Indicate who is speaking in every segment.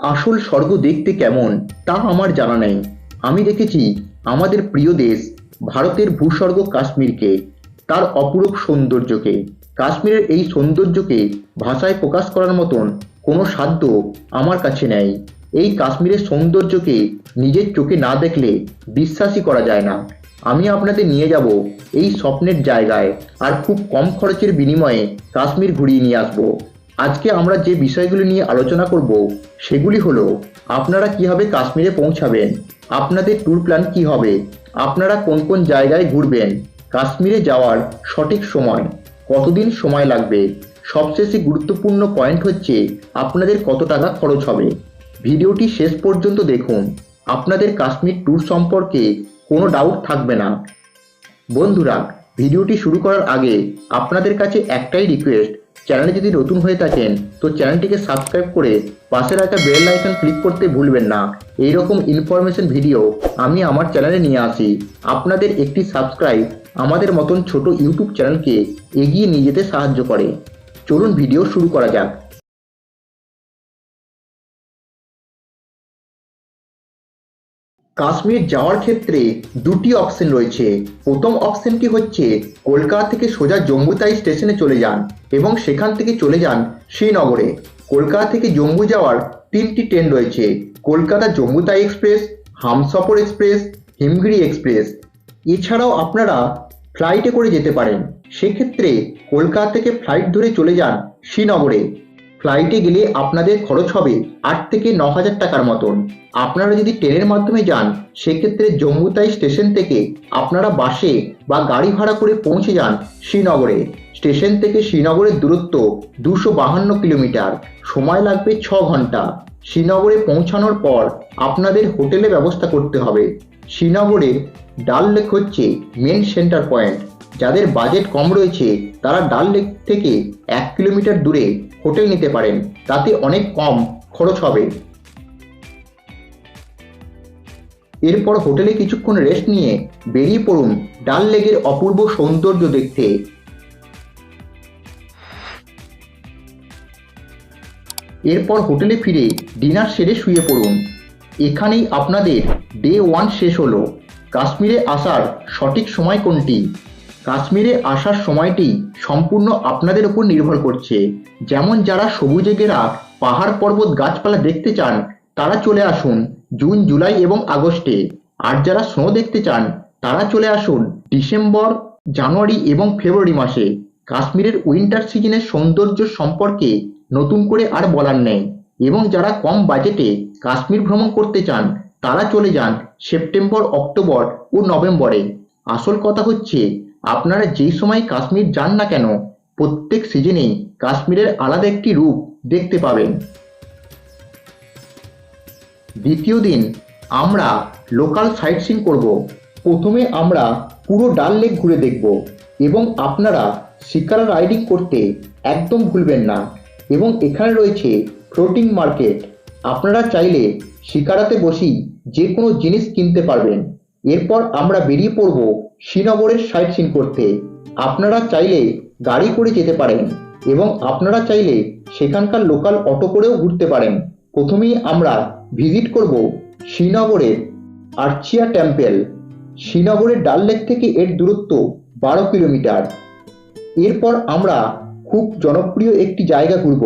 Speaker 1: আসল স্বর্গ দেখতে কেমন তা আমার জানা নেই। আমি দেখেছি আমাদের প্রিয় দেশ ভারতের ভূস্বর্গ কাশ্মীরকে, তার অপরূপ সৌন্দর্যকে। কাশ্মীরের এই সৌন্দর্যকে ভাষায় প্রকাশ করার মতন কোনো সাধ্য আমার কাছে নেই। এই কাশ্মীরের সৌন্দর্যকে নিজের চোখে না দেখলে বিশ্বাসই করা যায় না। আমি আপনাদের নিয়ে যাব এই স্বপ্নের জায়গায়, আর খুব কম খরচের বিনিময়ে কাশ্মীর ঘুরিয়ে নিয়ে আসবো। আজকে আমরা যে বিষয়গুলি নিয়ে আলোচনা করব সেগুলি হলো আপনারা কিভাবে কাশ্মীরে পৌঁছাবেন, আপনাদের ট্যুর প্ল্যান কি হবে, আপনারা কোন কোন জায়গায় ঘুরবেন, কাশ্মীরে যাওয়ার সঠিক সময়, কতদিন সময় লাগবে, সবশেষে গুরুত্বপূর্ণ পয়েন্ট হচ্ছে আপনাদের কত টাকা খরচ হবে। ভিডিওটি শেষ পর্যন্ত দেখুন, আপনাদের কাশ্মীর ট্যুর সম্পর্কে কোনো ডাউট থাকবে না। বন্ধুরা, ভিডিওটি শুরু করার আগে আপনাদের কাছে একটাই রিকোয়েস্ট, চ্যানেলে যদি নতুন হয়ে থাকেন তো চ্যানেলটিকে সাবস্ক্রাইব করে পাশে রাখা বেল আইকন ক্লিক করতে ভুলবেন না। এই রকম ইনফরমেশন ভিডিও আমি আমার চ্যানেলে নিয়ে আসি। আপনাদের একটি সাবস্ক্রাইব আমাদের মতন ছোট ইউটিউব চ্যানেলকে এগিয়ে নিয়ে যেতে সাহায্য করে। চলুন ভিডিও শুরু করা যাক। কাশ্মীর যাওয়ার ক্ষেত্রে দুটি অপশন রয়েছে। প্রথম অপশনটি হচ্ছে কলকাতা থেকে সোজা জম্মু তাই স্টেশনে চলে যান এবং সেখান থেকে চলে যান শ্রীনগরে। কলকাতা থেকে জম্মু যাওয়ার তিনটি ট্রেন রয়েছে: কলকাতা জম্মু তাই express, Humsafar express, Himgiri express. এছাড়াও আপনারা ফ্লাইটে করে যেতে পারেন। সেক্ষেত্রে কলকাতা থেকে ফ্লাইট ধরে চলে যান শ্রীনগরে। ফ্লাইটে গেলে আপনাদের খরচ হবে 8 থেকে 9 হাজার টাকার মতন। আপনারা যদি ট্রেনের মাধ্যমে যান সেক্ষেত্রে জম্মু তাই স্টেশন থেকে আপনারা বাসে বা গাড়ি ভাড়া করে পৌঁছে যান শ্রীনগরে। স্টেশন থেকে শ্রীনগরের দূরত্ব 252 কিলোমিটার, সময় লাগবে 6 ঘন্টা। শ্রীনগরে পৌঁছানোর পর আপনাদের হোটেলে ব্যবস্থা করতে হবে। শ্রীনগরে ডাল লেক হচ্ছে মেন সেন্টার পয়েন্ট। যাদের বাজেট কম রয়েছে তারা ডাল লেক থেকে 1 কিলোমিটার দূরে হোটেল নিতে পারেন, তাতে অনেক কম খরচ হবে। এরপর হোটেলে কিছুক্ষণ রেস্ট নিয়ে বেরিয়ে পড়ুন ডাল লেকের অপূর্ব সৌন্দর্য দেখতে। এরপর হোটেলে ফিরে ডিনার সেরে শুয়ে পড়ুন। এখানেই আপনাদের ডে 1 শেষ হলো। কাশ্মীরে আসার সঠিক সময় কোনটি? কাশ্মীরে আসার সময়টি সম্পূর্ণ আপনাদের উপর নির্ভর করছে। যেমন যারা সবুজে ঘেরা পাহাড় পর্বত গাছপালা দেখতে চান তারা চলে আসুন জুন, জুলাই এবং আগস্টে। আর যারা স্নো দেখতে চান তারা চলে আসুন ডিসেম্বর, জানুয়ারি এবং ফেব্রুয়ারি মাসে। কাশ্মীরের উইন্টার সিজনের সৌন্দর্য সম্পর্কে নতুন করে আর বলার নেই। এবং যারা কম বাজেটে কাশ্মীর ভ্রমণ করতে চান তারা চলে যান সেপ্টেম্বর, অক্টোবর ও নভেম্বরে। আসল কথা হচ্ছে আপনারা যেই সময় কাশ্মীর যান না কেন প্রত্যেক সিজনেই কাশ্মীরের আলাদা একটি রূপ দেখতে পাবেন। দ্বিতীয় দিন আমরা লোকাল সাইট সিন করব। প্রথমে আমরা পুরো ডাল লেক ঘুরে দেখব এবং আপনারা শিকারা রাইডিং করতে একদম ভুলবেন না। এবং এখানে রয়েছে ফ্লোটিং মার্কেট, আপনারা চাইলে শিকারাতে বসেই যে কোনো জিনিস কিনতে পারবেন। এরপর আমরা বেরিয়ে পড়ব শ্রীনগরের সাইট সিন করতে। আপনারা চাইলে গাড়ি করে যেতে পারেন এবং আপনারা চাইলে সেখানকার লোকাল অটো করেও ঘুরতে পারেন। প্রথমেই আমরা ভিজিট করব শ্রীনগরের আর্চিয়া টেম্পল। শ্রীনগরের ডাল লেক থেকে এর দূরত্ব 12 কিলোমিটার। এরপর আমরা খুব জনপ্রিয় একটি জায়গা ঘুরব,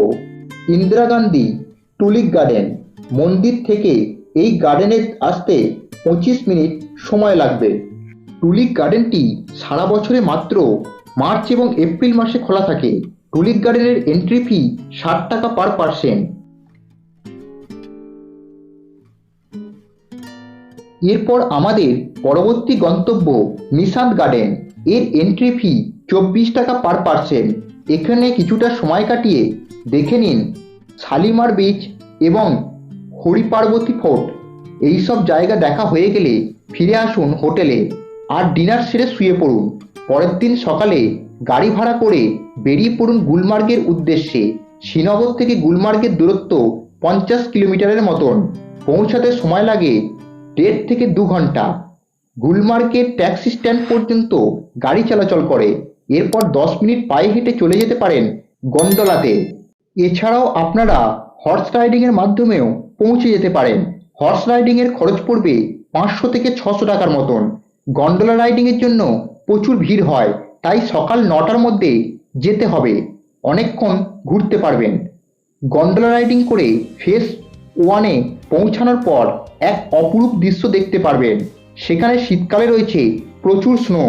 Speaker 1: ইন্দিরা গান্ধী টুলিপ গার্ডেন। মন্দির থেকে এই গার্ডেনে আসতে 25 মিনিট সময় লাগবে। টুলিপ গার্ডেনটি সারা বছরে মাত্র মার্চ এবং এপ্রিল মাসে খোলা থাকে। টুলিপ গার্ডেনের এন্ট্রি ফি 60 টাকা পার পার্সন। এরপর আমাদের পরবর্তী গন্তব্য নিশান্ত গার্ডেন। এর এন্ট্রি ফি 24 টাকা পার পার্সন। এখানে কিছুটা সময় কাটিয়ে দেখে নিন শালিমার বিচ এবং হরিপার্বতী ফোর্ট। এইসব জায়গা দেখা হয়ে গেলে ফিরে আসুন হোটেলে আর ডিনার সেরে শুয়ে পড়ুন। পরের দিন সকালে গাড়ি ভাড়া করে বেরিয়ে পড়ুন গুলমার্গের উদ্দেশ্যে। শ্রীনগর থেকে গুলমার্গের দূরত্ব 50 কিলোমিটারের মতন। পৌঁছাতে সময় লাগে 1.5 থেকে 2 ঘন্টা। গুলমার্গের ট্যাক্সি স্ট্যান্ড পর্যন্ত গাড়ি চলাচল করে। এরপর 10 মিনিট পায়ে হেঁটে চলে যেতে পারেন গন্ডোলাতে। এছাড়াও আপনারা হর্স রাইডিংয়ের মাধ্যমেও পৌঁছে যেতে পারেন। হর্স রাইডিং এর খরচ পড়বে 500 থেকে 600 টাকার মতন। গন্ডোলা রাইডিং এর জন্য প্রচুর ভিড় হয়, তাই সকাল 9টার মধ্যে যেতে হবে, অনেকক্ষণ ঘুরতে পারবেন। গন্ডোলা রাইডিং করে ফেজ 1-এ পৌঁছানোর পর এক অপরূপ দৃশ্য দেখতে পারবেন। সেখানে শীতকালে রয়েছে প্রচুর স্নো,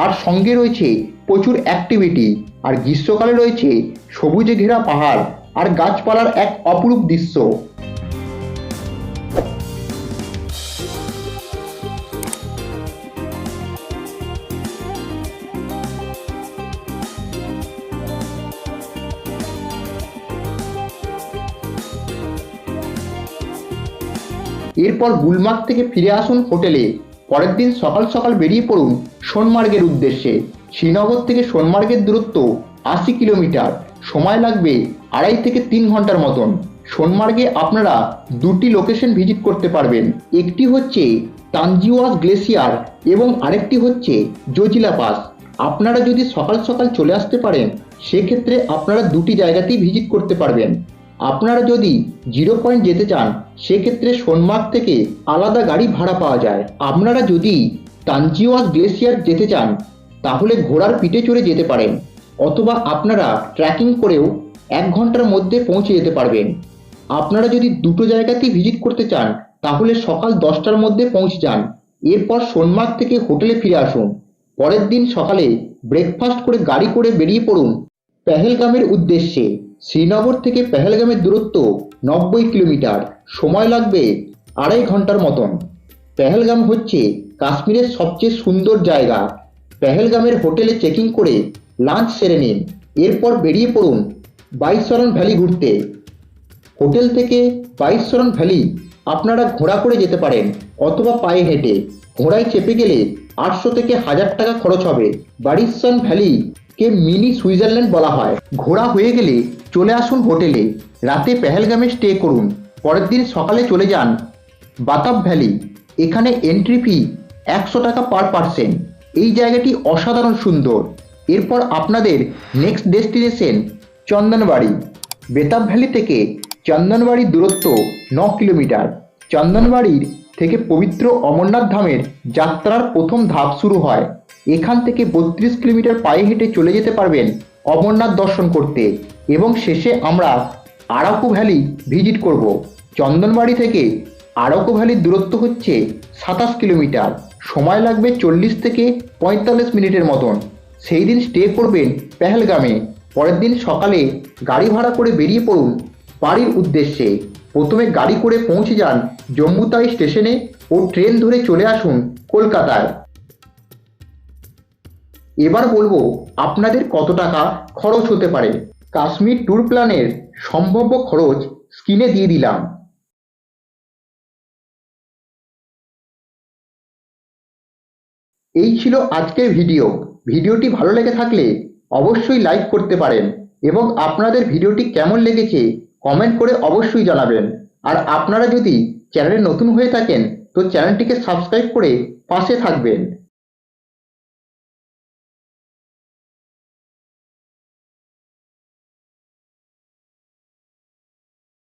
Speaker 1: আর সঙ্গে রয়েছে প্রচুর অ্যাক্টিভিটি, আর গ্রীষ্মকালে রয়েছে সবুজে ঘেরা পাহাড় আর গাছপালার এক অপরূপ দৃশ্য। এরপর গুলমার্গ থেকে ফিরে আসুন হোটেলে। পরের দিন সকাল সকাল বেরিয়ে পড়ুন সোনমার্গের উদ্দেশ্যে। শ্রীনগর থেকে সোনমার্গের দূরত্ব 80 কিলোমিটার, সময় লাগবে 2.5 থেকে 3 ঘন্টার মতন। সোনমার্গে আপনারা দুটি লোকেশন ভিজিট করতে পারবেন, একটি হচ্ছে তানজিওয়াস গ্লেসিয়ার এবং আরেকটি হচ্ছে জোজিলা পাস। আপনারা যদি সকাল সকাল চলে আসতে পারেন সেক্ষেত্রে আপনারা দুটি জায়গাতেই ভিজিট করতে পারবেন। আপনারা যদি 0 পয়েন্ট যেতে চান সেক্ষেত্রে সোনমার্গ থেকে আলাদা গাড়ি ভাড়া পাওয়া যায়। আপনারা যদি তানজিওয়াস গ্লেসিয়ার যেতে চান তাহলে ঘোড়ার পিঠে চড়ে যেতে পারেন, অথবা আপনারা ট্রেকিং করেও 1 ঘন্টার মধ্যে পৌঁছে যেতে পারবেন। আপনারা যদি দুটো জায়গাতেই ভিজিট করতে চান তাহলে সকাল 10টার মধ্যে পৌঁছে যান। এরপর সোনমার্গ থেকে হোটেলে ফিরে আসুন। পরের দিন সকালে ব্রেকফাস্ট করে গাড়ি করে বেরিয়ে পড়ুন পেহেলগামের উদ্দেশ্যে। শ্রীনগর থেকে পেহেলগামের দূরত্ব 90 কিলোমিটার, সময় লাগবে 2.5 ঘন্টার মতন। পেহেলগাম হচ্ছে কাশ্মীরের সবচেয়ে সুন্দর জায়গা। পেহেলগামের হোটেলে চেকিং করে লাঞ্চ সেরে নিন। এরপর বেরিয়ে পড়ুন বাইশরণ ভ্যালি ঘুরতে। হোটেল থেকে বাইশরণ ভ্যালি আপনারা ঘোড়া করে যেতে পারেন অথবা পায়ে হেঁটে। ঘোড়ায় চেপে গেলে 800 থেকে 1000 টাকা খরচ হবে। বাইশরণ ভ্যালি কে মিনি সুইজারল্যান্ড বলা হয়। ঘোরা হয়ে গেলে চলে আসুন হোটেলে, রাতে পেহেলগামে স্টে করুন। পরের দিন সকালে চলে যান বাতাব ভ্যালি। এখানে এন্ট্রি ফি 100 টাকা পার পার্সন। এই জায়গাটি অসাধারণ সুন্দর। এরপর আপনাদের next destination Chandanbari. Betaab valley থেকে চন্দনবাড়ির দূরত্ব 9 কিলোমিটার। চন্দনবাড়ির থেকে পবিত্র অমরনাথ ধামের যাত্রার প্রথম ধাপ শুরু হয়। এখান থেকে 32 কিলোমিটার পায়ে হেঁটে চলে যেতে পারবেন অমরনাথ দর্শন করতে, এবং শেষে আমরা আরাকু ভ্যালি ভিজিট করব। চন্দনবাড়ি থেকে আরাকু ভ্যালির দূরত্ব হচ্ছে 27 কিলোমিটার, সময় লাগবে 40 থেকে 45 মিনিটের মতন। সেই দিন স্টে করবেন পেহেলগামে। পরের দিন সকালে গাড়ি ভাড়া করে বেরিয়ে পড়ুন বাড়ির উদ্দেশ্যে। প্রথমে গাড়ি করে পৌঁছে যান জম্মুতাই স্টেশনে ও ট্রেন ধরে চলে আসুন কলকাতায়। এবার বলবো আপনাদের কত টাকা খরচ হতে পারে। কাশ্মীর ট্যুর প্ল্যানের সম্ভাব্য খরচ স্ক্রিনে দিয়ে দিলাম। এই ছিল আজকের ভিডিওটি ভালো লেগে থাকলে অবশ্যই লাইক করতে পারেন, এবং আপনাদের ভিডিওটি কেমন লেগেছে কমেন্ট করে অবশ্যই জানাবেন। আর আপনারা যদি চ্যানেলে নতুন হয়ে থাকেন তো চ্যানেলটিকে সাবস্ক্রাইব করে পাশে থাকবেন।